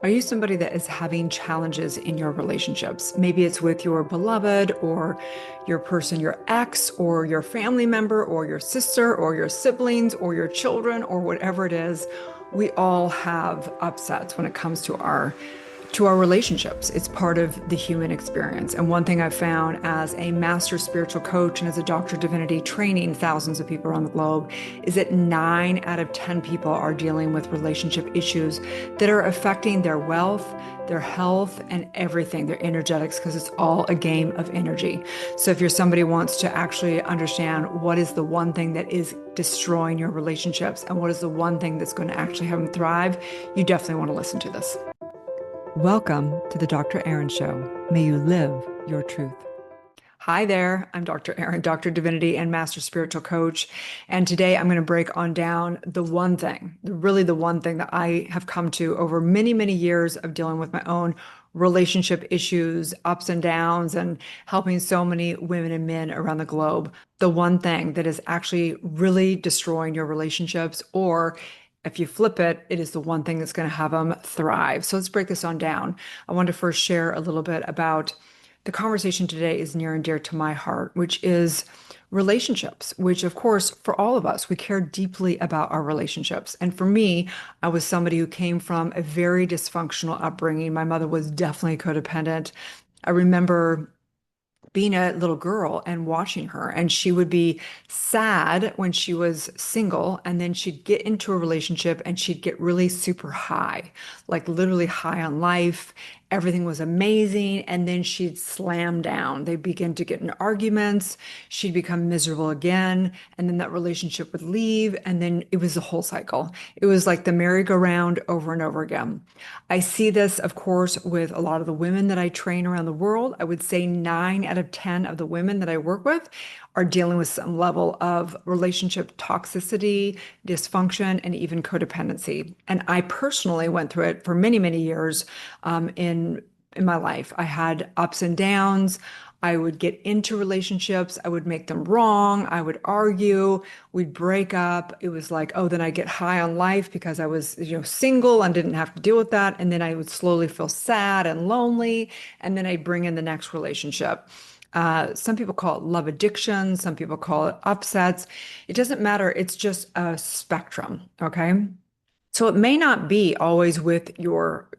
Are you somebody that is having challenges in your relationships? Maybe it's with your beloved or your person, your ex, or your family member, or your sister, or your siblings, or your children, or whatever it is. We all have upsets when it comes to our relationships. It's part of the human experience. And one thing I've found as a master spiritual coach and as a doctor of divinity training thousands of people around the globe is that 9 out of 10 people are dealing with relationship issues that are affecting their wealth, their health, and everything, their energetics, because it's all a game of energy. So if you're somebody who wants to actually understand what is the one thing that is destroying your relationships and what is the one thing that's going to actually have them thrive, you definitely want to listen to this. Welcome to the Dr. Erin Show. May you live your truth. Hi there, I'm Dr. Erin, Doctor of Divinity and Master Spiritual Coach. And today I'm going to break on down the one thing, really the one thing that I have come to over many, many years of dealing with my own relationship issues, ups and downs, and helping so many women and men around the globe. The one thing that is actually really destroying your relationships, or if you flip it, it is the one thing that's going to have them thrive. So let's break this on down. I want to first share a little bit about the conversation today is near and dear to my heart, which is relationships, which of course, for all of us, we care deeply about our relationships. And for me, I was somebody who came from a very dysfunctional upbringing. My mother was definitely codependent. I remember being a little girl and watching her, and she would be sad when she was single, and then she'd get into a relationship and she'd get really super high, like literally high on life. Everything was amazing, and then she'd slam down. They'd begin to get in arguments. She'd become miserable again, and then that relationship would leave, and then it was the whole cycle. It was like the merry-go-round over and over again. I see this, of course, with a lot of the women that I train around the world. I would say 9 out of 10 of the women that I work with are dealing with some level of relationship toxicity, dysfunction, and even codependency. And I personally went through it for many, many years in my life. I had ups and downs. I would get into relationships. I would make them wrong. I would argue. We'd break up. It was like, oh, then I get high on life because I was, single and didn't have to deal with that. And then I would slowly feel sad and lonely. And then I'd bring in the next relationship. Some people call it love addiction. Some people call it upsets. It doesn't matter. It's just a spectrum. Okay. So it may not be always with your,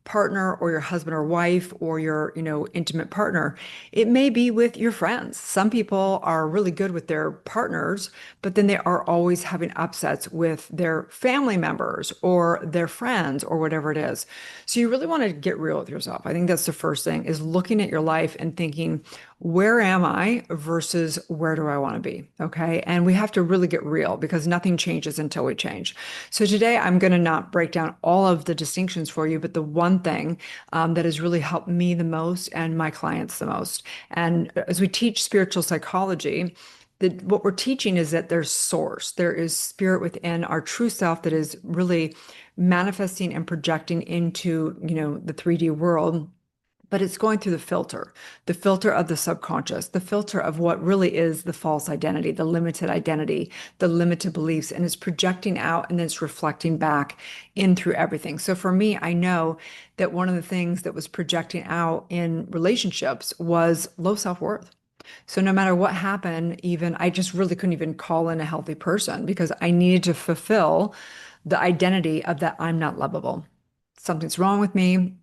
partner or your husband or wife or your, intimate partner. It may be with your friends. Some people are really good with their partners, but then they are always having upsets with their family members or their friends or whatever it is. So you really want to get real with yourself. I think that's the first thing is looking at your life and thinking, where am I versus where do I want to be? Okay. And we have to really get real because nothing changes until we change. So today I'm going to not break down all of the distinctions for you, but the one thing that has really helped me the most and my clients the most. And as we teach spiritual psychology, what we're teaching is that there's source, there is spirit within our true self that is really manifesting and projecting into, the 3D world. But it's going through the filter of the subconscious, the filter of what really is the false identity, the limited beliefs, and it's projecting out and then it's reflecting back in through everything. So for me, I know that one of the things that was projecting out in relationships was low self-worth. So no matter what happened, even I just really couldn't even call in a healthy person because I needed to fulfill the identity of that I'm not lovable. Something's wrong with me.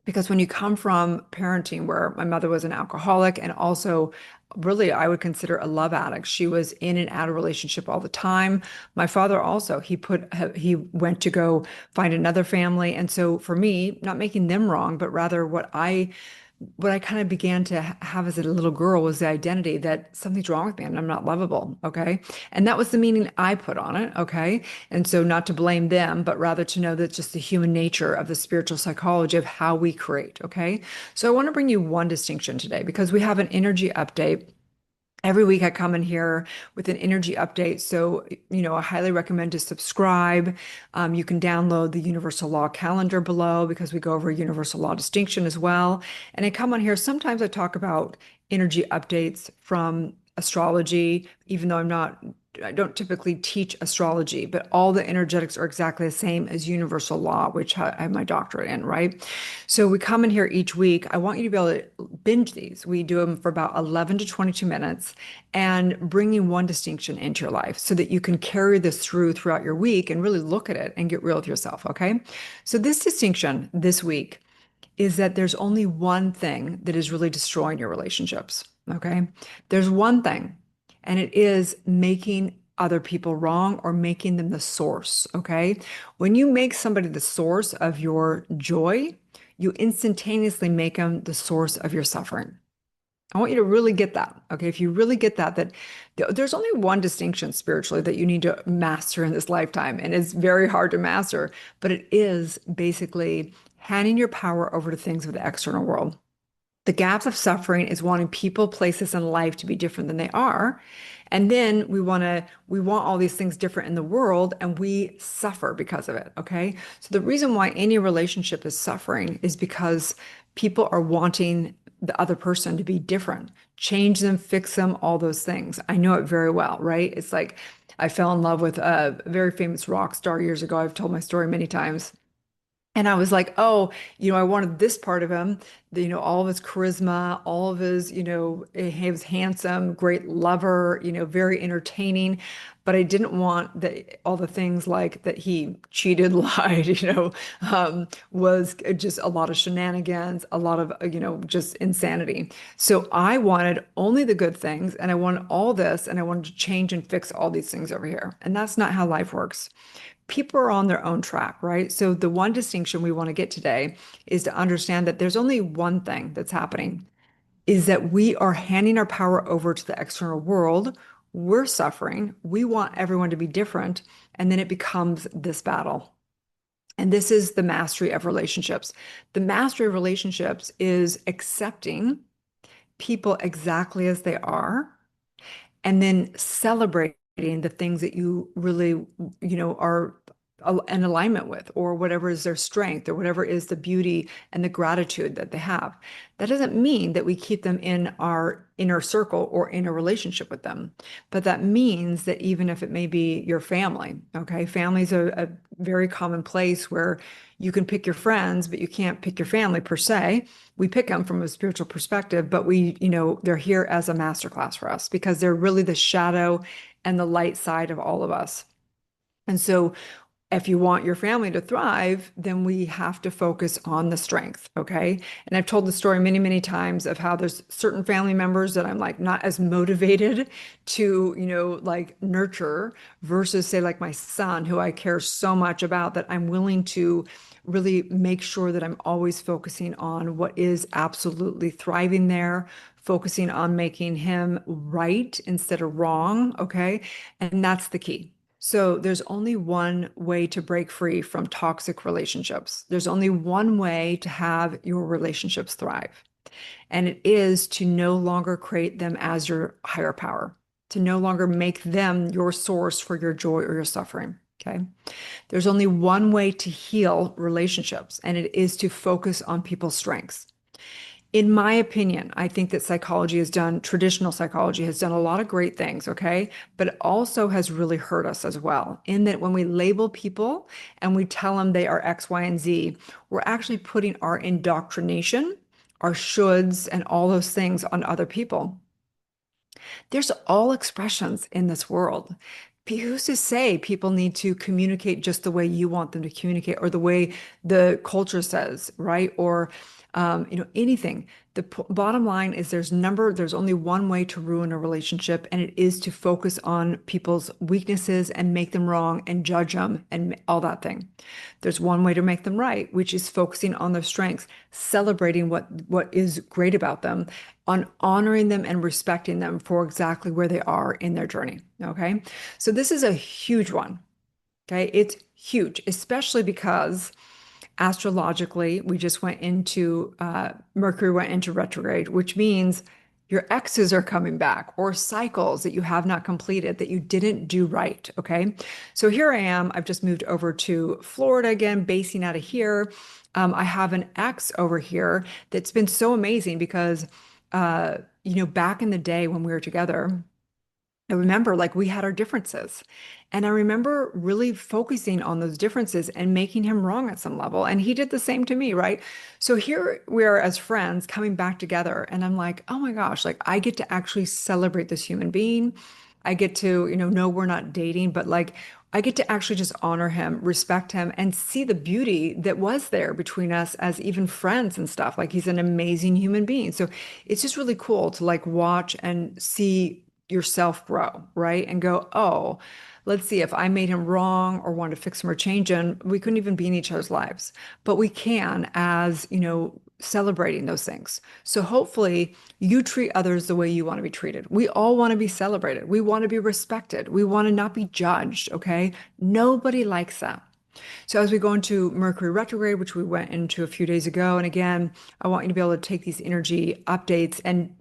Because when you come from parenting where my mother was an alcoholic and also really I would consider a love addict. She was in and out of relationship all the time. My father also, he went to go find another family. And so for me, not making them wrong, but rather what I kind of began to have as a little girl was the identity that something's wrong with me and I'm not lovable. Okay. And that was the meaning I put on it. Okay. And so not to blame them, but rather to know that just the human nature of the spiritual psychology of how we create. Okay. So I want to bring you one distinction today because we have an energy update. Every week I come in here with an energy update. So, I highly recommend to subscribe. You can download the universal law calendar below because we go over universal law distinction as well. And I come on here. Sometimes I talk about energy updates from astrology, even though I'm not I don't typically teach astrology, but all the energetics are exactly the same as universal law, which I have my doctorate in, right? So we come in here each week. I want you to be able to binge these. We do them for about 11 to 22 minutes and bringing one distinction into your life so that you can carry this throughout your week and really look at it and get real with yourself, okay? So this distinction this week is that there's only one thing that is really destroying your relationships. Okay. There's one thing, and it is making other people wrong or making them the source. Okay. When you make somebody the source of your joy, you instantaneously make them the source of your suffering. I want you to really get that. Okay. If you really get that, there's only one distinction spiritually that you need to master in this lifetime. And it's very hard to master, but it is basically handing your power over to things of the external world. The gaps of suffering is wanting people, places, and life to be different than they are. And then we want all these things different in the world, and we suffer because of it. Okay. So the reason why any relationship is suffering is because people are wanting the other person to be different, change them, fix them, all those things. I know it very well, right? It's like I fell in love with a very famous rock star years ago. I've told my story many times. And I was like, oh, I wanted this part of him, all of his charisma, all of his, he was handsome, great lover, very entertaining. But I didn't want all the things like that he cheated, lied, was just a lot of shenanigans, a lot of, just insanity. So I wanted only the good things, and I wanted all this, and I wanted to change and fix all these things over here. And that's not how life works. People are on their own track, right? So the one distinction we want to get today is to understand that there's only one thing that's happening, is that we are handing our power over to the external world. We're suffering. We want everyone to be different. And then it becomes this battle. And this is the mastery of relationships. The mastery of relationships is accepting people exactly as they are and then celebrating the things that you really, are in alignment with, or whatever is their strength, or whatever is the beauty and the gratitude that they have. That doesn't mean that we keep them in our inner circle or in a relationship with them, but that means that even if it may be your family, okay, family is a very common place where you can pick your friends, but you can't pick your family per se. We pick them from a spiritual perspective, but they're here as a masterclass for us because they're really the shadow and the light side of all of us. And so if you want your family to thrive, then we have to focus on the strength. Okay. And I've told the story many, many times of how there's certain family members that I'm like not as motivated to, like nurture versus say like my son, who I care so much about that I'm willing to really make sure that I'm always focusing on what is absolutely thriving there, focusing on making him right instead of wrong. Okay. And that's the key. So there's only one way to break free from toxic relationships. There's only one way to have your relationships thrive. And it is to no longer create them as your higher power, to no longer make them your source for your joy or your suffering. Okay. There's only one way to heal relationships, and it is to focus on people's strengths. In my opinion, I think that traditional psychology has done a lot of great things, okay? But it also has really hurt us as well, in that when we label people and we tell them they are X, Y, and Z, we're actually putting our indoctrination, our shoulds, and all those things on other people. There's all expressions in this world. Who's to say people need to communicate just the way you want them to communicate or the way the culture says, right? Or, anything. The bottom line is there's only one way to ruin a relationship, and it is to focus on people's weaknesses and make them wrong and judge them and all that thing. There's one way to make them right, which is focusing on their strengths, celebrating what is great about them, on honoring them and respecting them for exactly where they are in their journey. Okay. So this is a huge one. Okay. It's huge, especially because astrologically, we just went into Mercury went into retrograde, which means your exes are coming back or cycles that you have not completed that you didn't do right. Okay. So here I am. I've just moved over to Florida again, basing out of here. I have an ex over here that's been so amazing because, back in the day when we were together, I remember like we had our differences. And I remember really focusing on those differences and making him wrong at some level. And he did the same to me, right? So here we are as friends coming back together. And I'm like, oh my gosh, like I get to actually celebrate this human being. I get to, know we're not dating, but like I get to actually just honor him, respect him, and see the beauty that was there between us as even friends and stuff. Like he's an amazing human being. So it's just really cool to like watch and see yourself grow, right? And go, oh, let's see, if I made him wrong or wanted to fix him or change him, we couldn't even be in each other's lives. But we can as, celebrating those things. So hopefully you treat others the way you want to be treated. We all want to be celebrated. We want to be respected. We want to not be judged, okay? Nobody likes that. So as we go into Mercury retrograde, which we went into a few days ago, and again, I want you to be able to take these energy updates and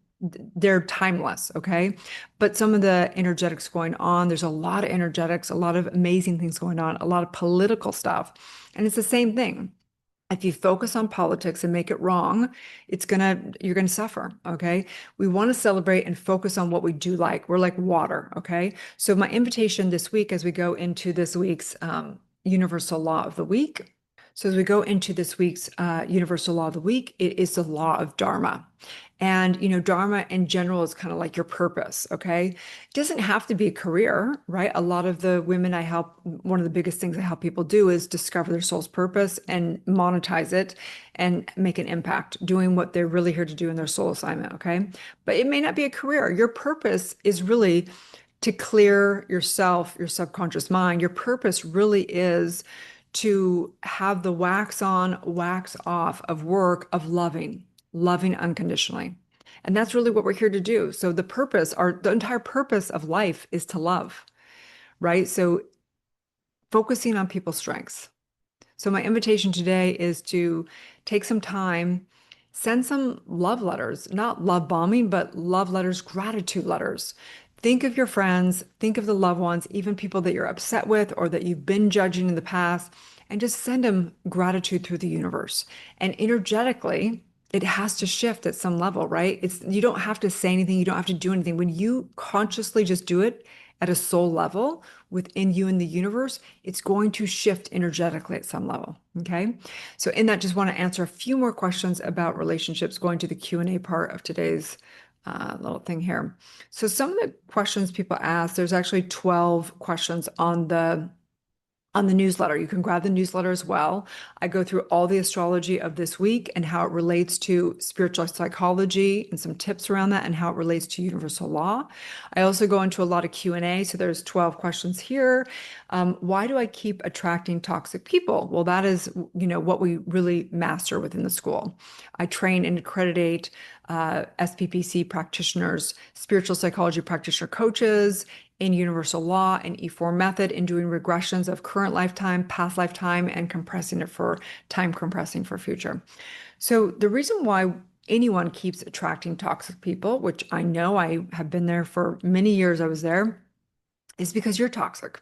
they're timeless, okay? But some of the energetics going on, there's a lot of energetics, a lot of amazing things going on, a lot of political stuff. And it's the same thing. If you focus on politics and make it wrong, you're gonna suffer, okay? We want to celebrate and focus on what we do like. We're like water, okay? So my invitation this week as we go into this week's universal law of the week. So as we go into this week's universal law of the week, it is the law of Dharma. And, Dharma in general is kind of like your purpose, okay? It doesn't have to be a career, right? A lot of the women I help, one of the biggest things I help people do is discover their soul's purpose and monetize it and make an impact doing what they're really here to do in their soul assignment, okay? But it may not be a career. Your purpose is really to clear yourself, your subconscious mind. Your purpose really is to have the wax on, wax off of work of loving unconditionally. And that's really what we're here to do. So the entire purpose of life is to love, right? So focusing on people's strengths. So my invitation today is to take some time, send some love letters, not love bombing, but love letters, gratitude letters. Think of your friends, think of the loved ones, even people that you're upset with or that you've been judging in the past, and just send them gratitude through the universe. And energetically, it has to shift at some level, right? You don't have to say anything, you don't have to do anything. When you consciously just do it at a soul level within you in the universe, it's going to shift energetically at some level. Okay. So in that, just want to answer a few more questions about relationships, going to the Q&A part of today's little thing here. So some of the questions people ask, there's actually 12 questions on the newsletter. You can grab the newsletter as well. I go through all the astrology of this week and how it relates to spiritual psychology and some tips around that and how it relates to universal law. I also go into a lot of Q&A. So there's 12 questions here. Why do I keep attracting toxic people? Well, that is, what we really master within the school. I train and accreditate SPPC practitioners, spiritual psychology practitioner coaches, in universal law and E4 method in doing regressions of current lifetime, past lifetime, and compressing for future. So the reason why anyone keeps attracting toxic people, which I know I have been there for many years, I was there, is because you're toxic.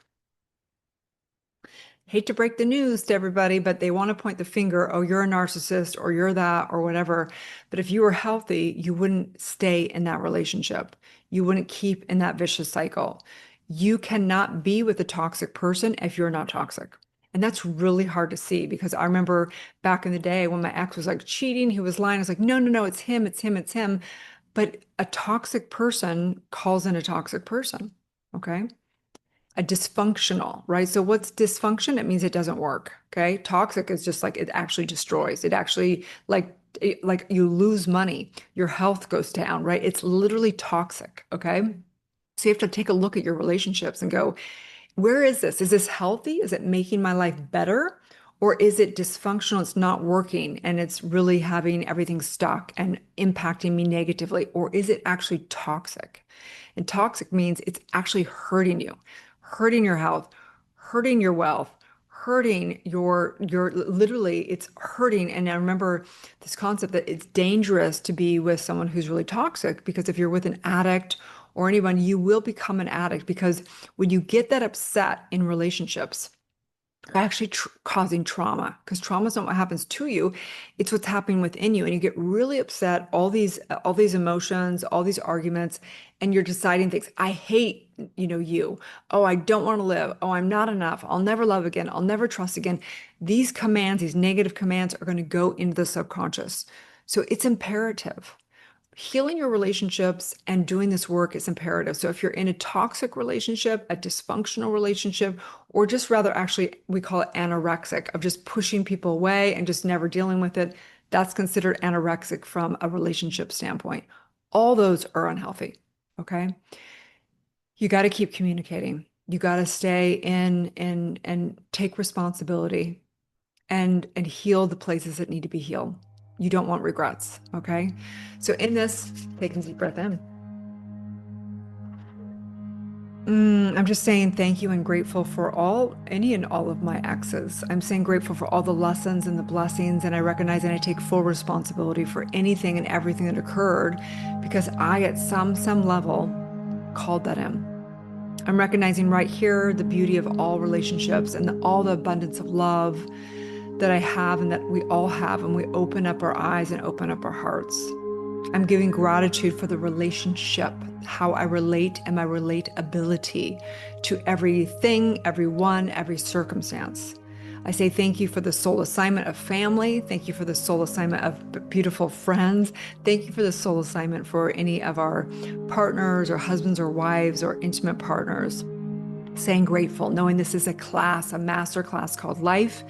Hate to break the news to everybody, but they want to point the finger, oh, you're a narcissist or you're that or whatever. But if you were healthy, you wouldn't stay in that relationship. You wouldn't keep in that vicious cycle. You cannot be with a toxic person if you're not toxic. And that's really hard to see because I remember back in the day when my ex was like cheating, he was lying. I was like, no, no, no, it's him, it's him, it's him. But a toxic person calls in a toxic person. Okay. A dysfunctional, right? So what's dysfunction? It means it doesn't work. Okay. Toxic is just like it actually destroys. It actually like you lose money, your health goes down, right? It's literally toxic. Okay. So you have to take a look at your relationships and go, where is this? Is this healthy? Is it making my life better? Or is it dysfunctional? It's not working and it's really having everything stuck and impacting me negatively. Or is it actually toxic? And toxic means it's actually hurting you, hurting your health, hurting your wealth, hurting your literally it's hurting. And I remember this concept that it's dangerous to be with someone who's really toxic because if you're with an addict or anyone, you will become an addict because when you get that upset in relationships, are actually causing trauma, because trauma is not what happens to you, it's what's happening within you. And you get really upset, all these emotions, all these arguments, and you're deciding things. I hate, you. Oh, I don't want to live. Oh, I'm not enough. I'll never love again. I'll never trust again. These commands, these negative commands are going to go into the subconscious. So it's imperative. Healing your relationships and doing this work is imperative. So if you're in a toxic relationship, a dysfunctional relationship, or just rather actually, we call it anorexic, of just pushing people away and just never dealing with it, that's considered anorexic from a relationship standpoint. All those are unhealthy. Okay. You got to keep communicating. You got to stay in and take responsibility and heal the places that need to be healed. You don't want regrets, okay? So in this, take a deep breath in. I'm just saying thank you and grateful for any and all of my exes. I'm saying grateful for all the lessons and the blessings, and I recognize and I take full responsibility for anything and everything that occurred because I, at some level, called that in. I'm recognizing right here the beauty of all relationships and all the abundance of love that I have and that we all have, and we open up our eyes and open up our hearts. I'm giving gratitude for the relationship, how I relate and my relatability to everything, everyone, every circumstance. I say thank you for the soul assignment of family. Thank you for the soul assignment of beautiful friends. Thank you for the soul assignment for any of our partners or husbands or wives or intimate partners. Saying grateful, knowing this is a class, a master class called life,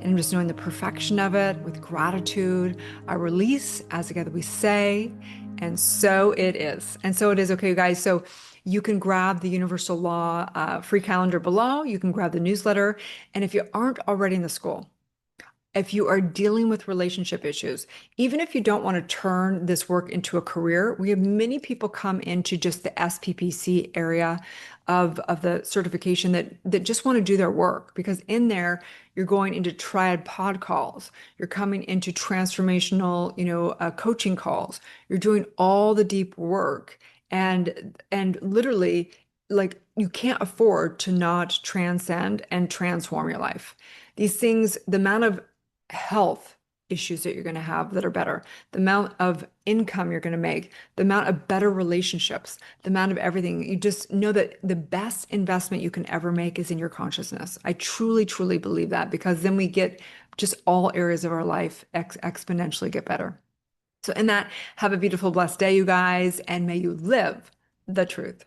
and just knowing the perfection of it with gratitude. I release as together we say, and so it is. And so it is. Okay, you guys. So you can grab the Universal Law free calendar below. You can grab the newsletter. And if you aren't already in the school, if you are dealing with relationship issues, even if you don't want to turn this work into a career, we have many people come into just the SPPC area of the certification that just want to do their work, because in there you're going into triad pod calls, you're coming into transformational, coaching calls, you're doing all the deep work, and literally, like, you can't afford to not transcend and transform your life. These things, the amount of health issues that you're going to have that are better, the amount of income you're going to make, the amount of better relationships, the amount of everything. You just know that the best investment you can ever make is in your consciousness. I truly, truly believe that, because then we get just all areas of our life exponentially get better. So in that, have a beautiful, blessed day, you guys, and may you live the truth.